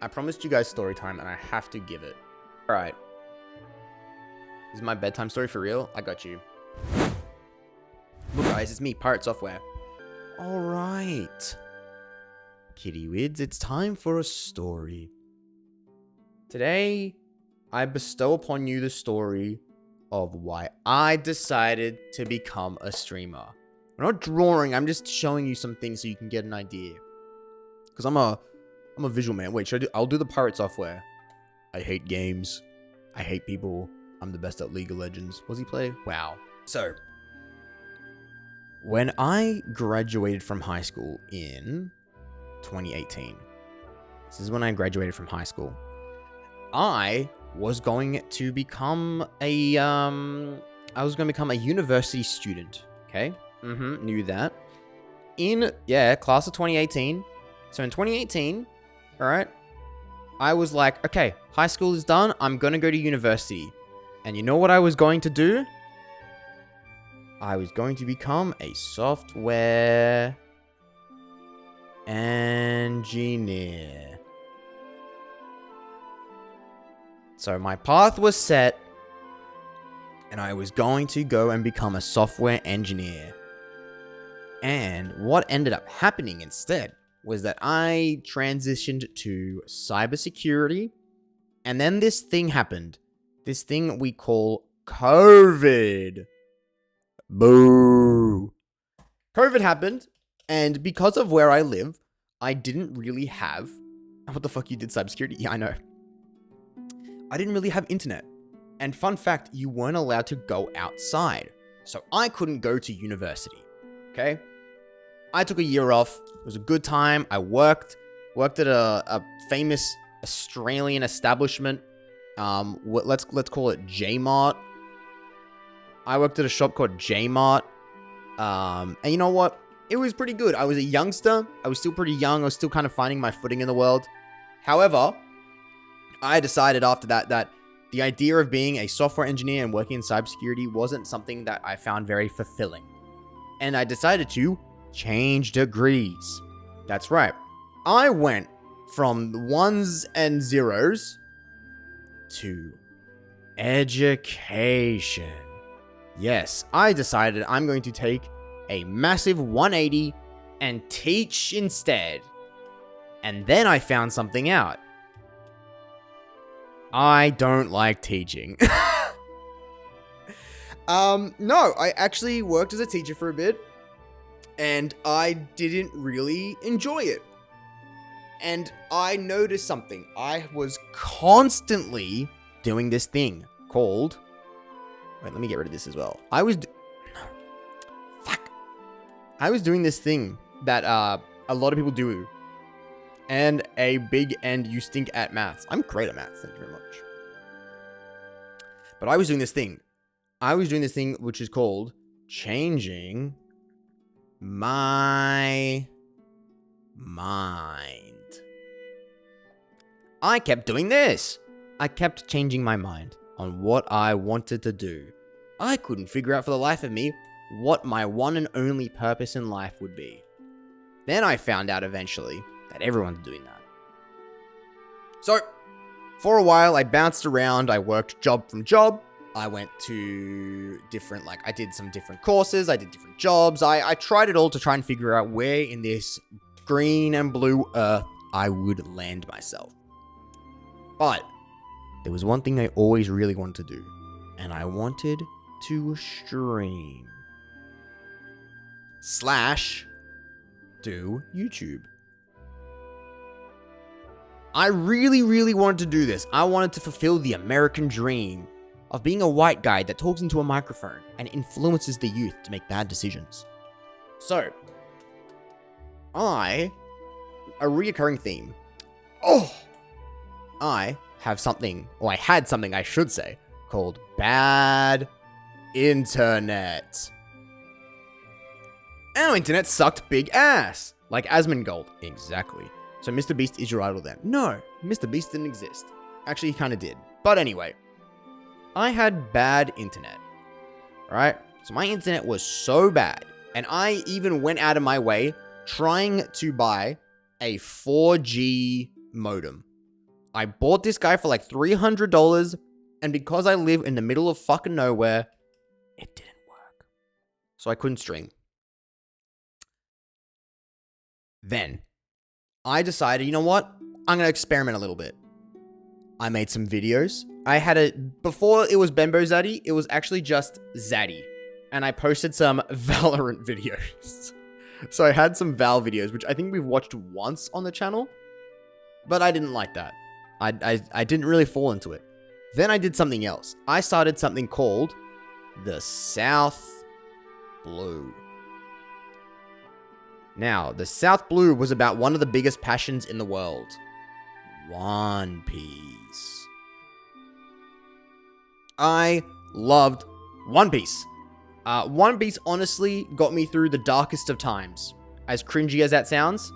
I promised you guys story time and I have to give it. Alright. This is my bedtime story for real? I got you. Look guys, it's me, Pirate Software. Alright. Kitty Wids, it's time for a story. Today, I bestow upon you the story of why I decided to become a streamer. I'm not drawing, I'm just showing you some things so you can get an idea. Because I'm a visual man. Wait, I'll do the Pirate Software. I hate games. I hate people. I'm the best at League of Legends. Was he play? Wow. So, when I graduated from high school in 2018, this is when I graduated from high school, I was going to become a, university student, okay? Knew that. Class of 2018. So in 2018, all right, I was like, okay, high school is done. I'm going to go to university. And you know what I was going to do? I was going to become a software engineer. So my path was set, and I was going to go and become a software engineer. And what ended up happening instead was that I transitioned to cybersecurity, and then this thing happened. This thing we call COVID. Boo. COVID happened, and because of where I live, I didn't really have... What the fuck, you did cybersecurity? Yeah, I know. I didn't really have internet. And fun fact, you weren't allowed to go outside. So I couldn't go to university. Okay? I took a year off. It was a good time. I worked at a famous Australian establishment. Let's call it J-Mart. I worked at a shop called J-Mart. And you know what? It was pretty good. I was a youngster. I was still pretty young. I was still kind of finding my footing in the world. However, I decided after that the idea of being a software engineer and working in cybersecurity wasn't something that I found very fulfilling. And I decided to change degrees. That's right. I went from ones and zeros to education. Yes, I decided I'm going to take a massive 180 and teach instead. And then I found something out. I don't like teaching. No, I actually worked as a teacher for a bit, and I didn't really enjoy it. And I noticed something. I was constantly doing this thing called... Wait, let me get rid of this as well. I was doing this thing that a lot of people do. And a big and you stink at maths. I'm great at maths, thank you very much. But I was doing this thing. Which is called changing my mind. I kept doing this. I kept changing my mind on what I wanted to do. I couldn't figure out for the life of me what my one and only purpose in life would be. Then I found out eventually that everyone's doing that. So, for a while, I bounced around. I worked job from job. I went to different, I did some different courses. I did different jobs. I tried it all to try and figure out where in this green and blue earth I would land myself. But there was one thing I always really wanted to do, and I wanted to stream / do YouTube. I really, really wanted to do this. I wanted to fulfill the American dream of being a white guy that talks into a microphone and influences the youth to make bad decisions. So, a reoccurring theme. I had something, I should say, called bad internet. Our internet sucked big ass. Like Asmongold. Exactly. So Mr. Beast is your idol then. No, Mr. Beast didn't exist. Actually, he kind of did. But anyway, I had bad internet. Alright? So my internet was so bad. And I even went out of my way trying to buy a 4G modem. I bought this guy for like $300, and because I live in the middle of fucking nowhere, it didn't work. So I couldn't stream. Then, I decided, you know what? I'm going to experiment a little bit. I made some videos. Before it was Bembo Zaddy, it was actually just Zaddy. And I posted some Valorant videos. So I had some Val videos, which I think we've watched once on the channel. But I didn't like that. I didn't really fall into it. Then I did something else. I started something called the South Blue. Now, the South Blue was about one of the biggest passions in the world. One Piece. I loved One Piece. One Piece honestly got me through the darkest of times. As cringy as that sounds,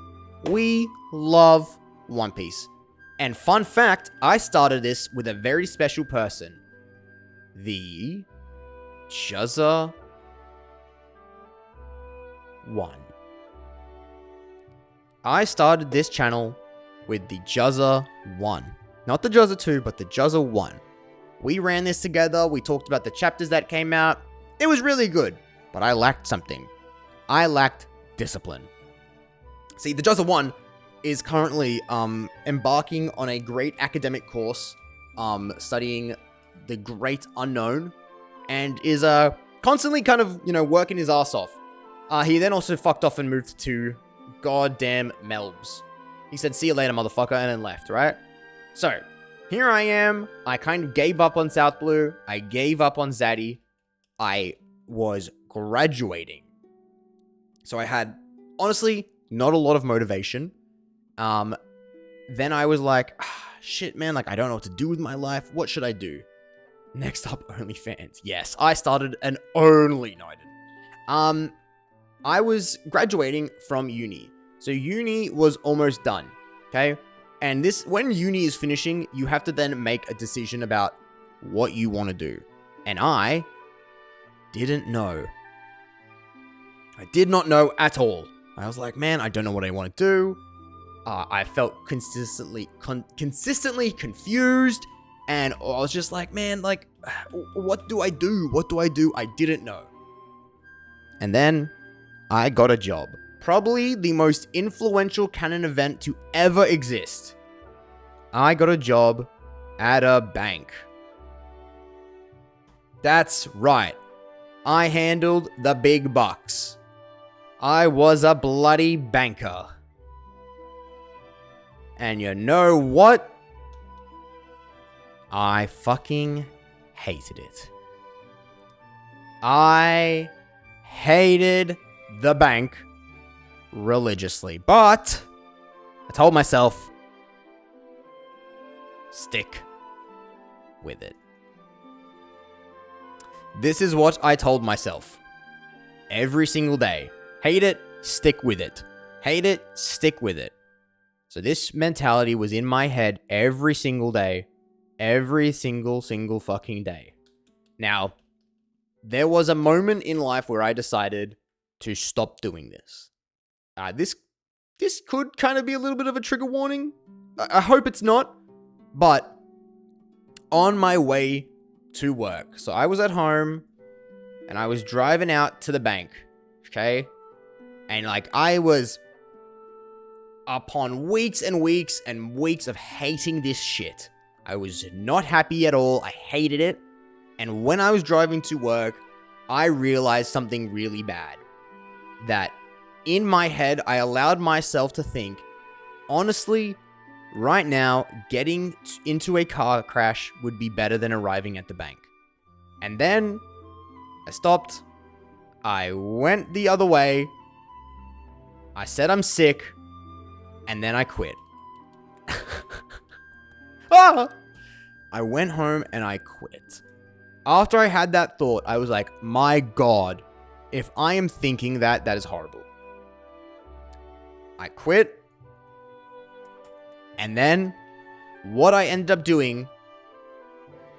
we love One Piece. And fun fact, I started this with a very special person. The Juzza 1. I started this channel with the Juzza 1. Not the Juzza 2, but the Juzza 1. We ran this together, we talked about the chapters that came out. It was really good, but I lacked something. I lacked discipline. See, the Juzza 1 is currently embarking on a great academic course, studying the Great Unknown, and is constantly kind of, working his ass off. He then also fucked off and moved to goddamn Melbs. He said, see you later, motherfucker, and then left, right? So, here I am. I kind of gave up on South Blue. I gave up on Zaddy. I was graduating. So I had, honestly, not a lot of motivation. Then I was like, shit, man, like, I don't know what to do with my life. What should I do? Next up, OnlyFans. Yes, I started an OnlyNighted. I was graduating from uni. So uni was almost done, okay? And when uni is finishing, you have to then make a decision about what you want to do. And I didn't know. I did not know at all. I was like, man, I don't know what I want to do. I felt consistently confused. And I was just like, man, like, what do I do? What do I do? I didn't know. And then I got a job. Probably the most influential canon event to ever exist. I got a job at a bank. That's right. I handled the big bucks. I was a bloody banker. And you know what? I fucking hated it. I hated the bank religiously. But I told myself, stick with it. This is what I told myself every single day. Hate it, stick with it. Hate it, stick with it. So this mentality was in my head every single day. Every single fucking day. Now, there was a moment in life where I decided to stop doing this. This could kind of be a little bit of a trigger warning. I hope it's not. But on my way to work. So I was at home and I was driving out to the bank. Okay? And like I was upon weeks and weeks and weeks of hating this shit. I was not happy at all. I hated it. And when I was driving to work, I realized something really bad. That in my head, I allowed myself to think, honestly, right now, getting into a car crash would be better than arriving at the bank. And then I stopped. I went the other way. I said I'm sick. And then I quit. I went home and I quit. After I had that thought, I was like, my God, if I am thinking that is horrible. I quit. And then what I ended up doing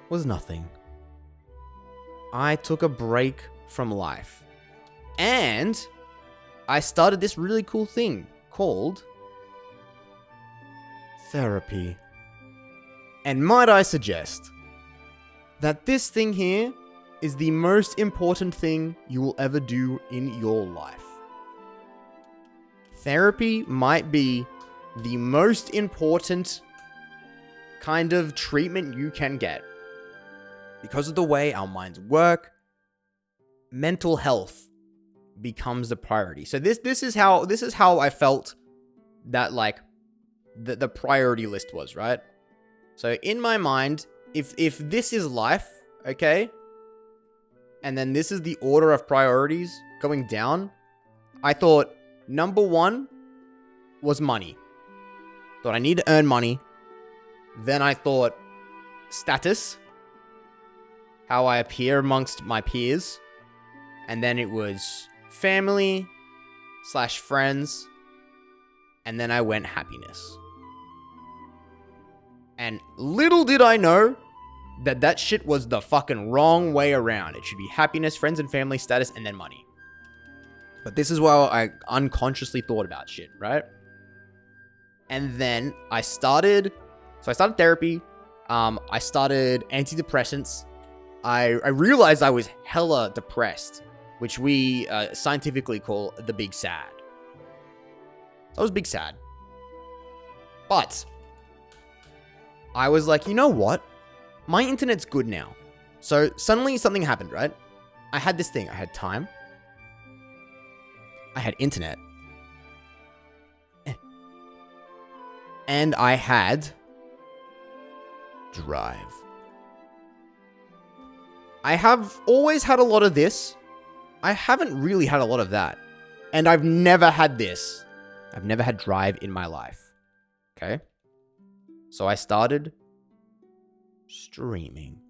was nothing. I took a break from life. And I started this really cool thing called therapy. And might I suggest that this thing here is the most important thing you will ever do in your life. Therapy might be the most important kind of treatment you can get. Because of the way our minds work, mental health becomes the priority. So this is how I felt that like the priority list was, right? So in my mind, if this is life, okay, and then this is the order of priorities going down, I thought number 1 was money. Thought I need to earn money. Then I thought status, how I appear amongst my peers. And then it was family / friends. And then I went happiness. And little did I know that shit was the fucking wrong way around. It should be happiness, friends and family, status, and then money. But this is why I unconsciously thought about shit, right? And then I started therapy. I started antidepressants. I realized I was hella depressed, which we scientifically call the big sad. I was big sad. But I was like, you know what? My internet's good now. So suddenly something happened, right? I had this thing. I had time. I had internet. And I had drive. I have always had a lot of this. I haven't really had a lot of that. And I've never had this. I've never had drive in my life. Okay? So I started streaming.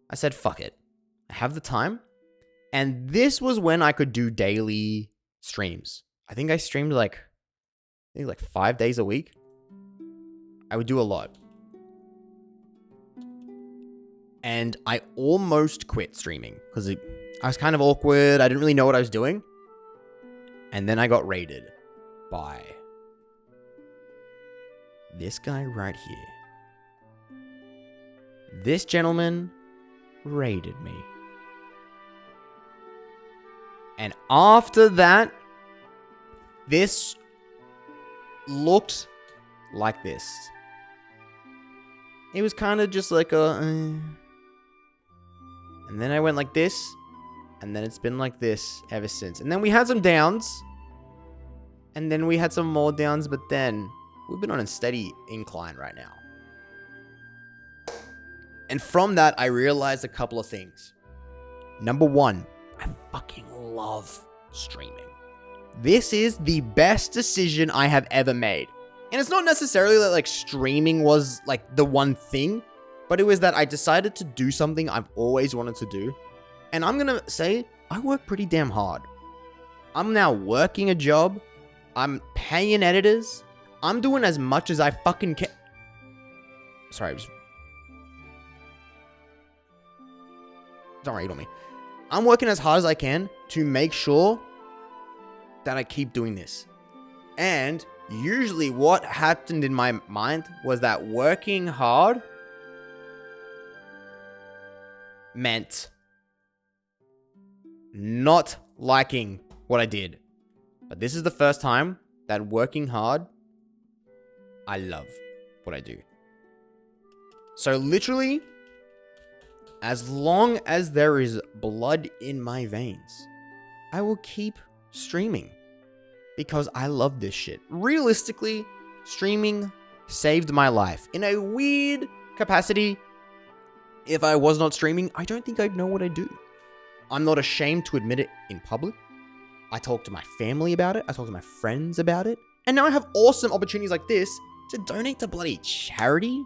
I said, fuck it. I have the time. And this was when I could do daily streams. I think I streamed like 5 days a week. I would do a lot. And I almost quit streaming because I was kind of awkward. I didn't really know what I was doing. And then I got raided by this guy right here. This gentleman raided me. And after that, this looked like this. It was kind of just like a... And then I went like this. And then it's been like this ever since. And then we had some downs. And then we had some more downs. But then we've been on a steady incline right now. And from that, I realized a couple of things. Number 1, I fucking love streaming. This is the best decision I have ever made. And it's not necessarily that like streaming was like the one thing, but it was that I decided to do something I've always wanted to do. And I'm going to say I work pretty damn hard. I'm now working a job. I'm paying editors. I'm doing as much as I fucking can. Sorry, don't rage on me. I'm working as hard as I can to make sure that I keep doing this. And usually what happened in my mind was that working hard meant not liking what I did. But this is the first time that working hard, I love what I do. So literally, as long as there is blood in my veins, I will keep streaming because I love this shit. Realistically, streaming saved my life. In a weird capacity, if I was not streaming, I don't think I'd know what I do. I'm not ashamed to admit it in public. I talk to my family about it. I talk to my friends about it. And now I have awesome opportunities like this to donate to bloody charity.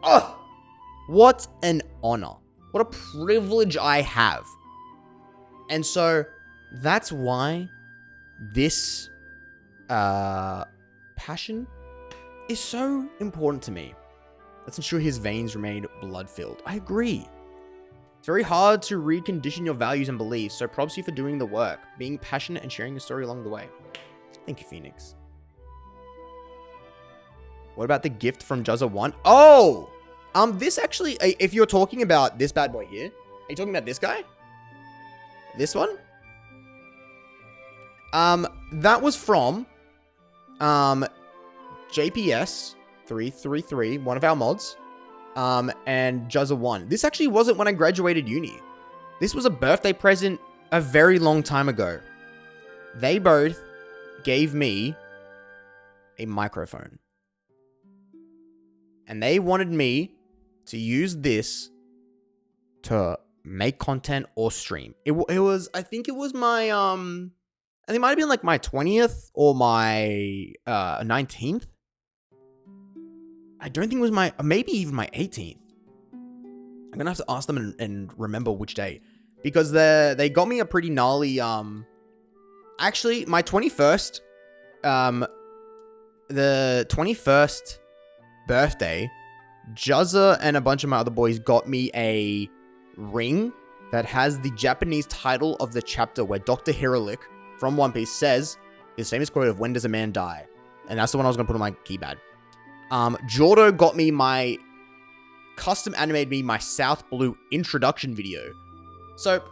Ugh! What an honor. What a privilege I have. And so that's why this passion is so important to me. Let's ensure his veins remain blood-filled. I agree. It's very hard to recondition your values and beliefs, so props to you for doing the work, being passionate and sharing your story along the way. Thank you, Phoenix. What about the gift from Juzza 1? Oh! This actually, if you're talking about this bad boy here, are you talking about this guy? This one? That was from, JPS 333, one of our mods, and Juzza 1. This actually wasn't when I graduated uni. This was a birthday present a very long time ago. They both gave me a microphone. And they wanted me to use this to make content or stream. It was, I think it was my, I think it might have been like my 20th or my 19th. I don't think it was my, maybe even my 18th. I'm gonna have to ask them and remember which day. Because they got me a pretty gnarly, actually, my 21st, the 21st birthday, Juzza and a bunch of my other boys got me a ring that has the Japanese title of the chapter where Dr. Hirolik from One Piece says his famous quote of "When does a man die?" And that's the one I was gonna put on my keypad. Jordo got me my custom animated me my South Blue introduction video. So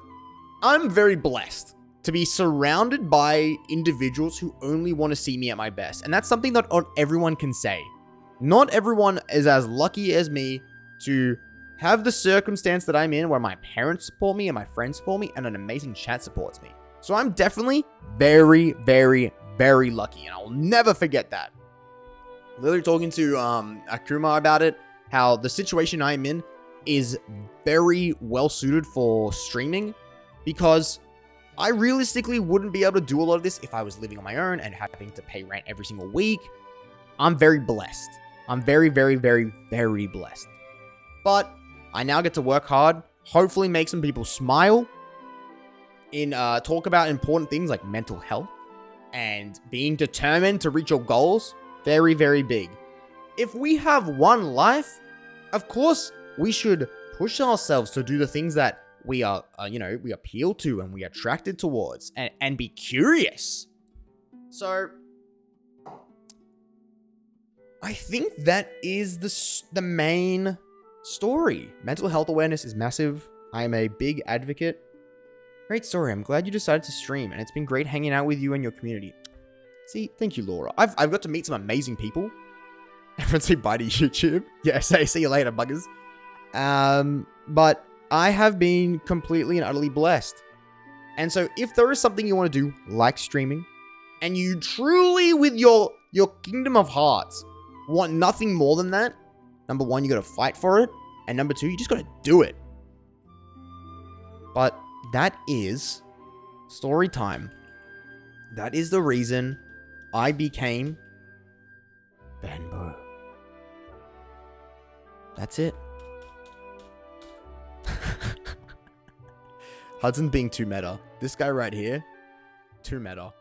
I'm very blessed to be surrounded by individuals who only want to see me at my best. And that's something that not everyone can say. Not everyone is as lucky as me to have the circumstance that I'm in where my parents support me and my friends support me and an amazing chat supports me. So I'm definitely very, very, very lucky, and I'll never forget that. Literally talking to Akuma about it, how the situation I'm in is very well suited for streaming, because I realistically wouldn't be able to do a lot of this if I was living on my own and having to pay rent every single week. I'm very blessed. I'm very, very, very, very blessed. But I now get to work hard, hopefully make some people smile, talk about important things like mental health and being determined to reach your goals. Very, very big. If we have one life, of course, we should push ourselves to do the things that we are, we appeal to and we are attracted towards, and be curious. So I think that is the main story. Mental health awareness is massive. I am a big advocate. Great story. I'm glad you decided to stream, and it's been great hanging out with you and your community. See, thank you, Laura. I've got to meet some amazing people. Everyone say bye to YouTube. Yeah, see you later, buggers. But I have been completely and utterly blessed. And so if there is something you want to do, like streaming, and you truly, with your kingdom of hearts, want nothing more than that, number one, you got to fight for it. And number two, you just got to do it. But that is story time. That is the reason I became Benbow. That's it. Hudson being too meta. This guy right here, too meta.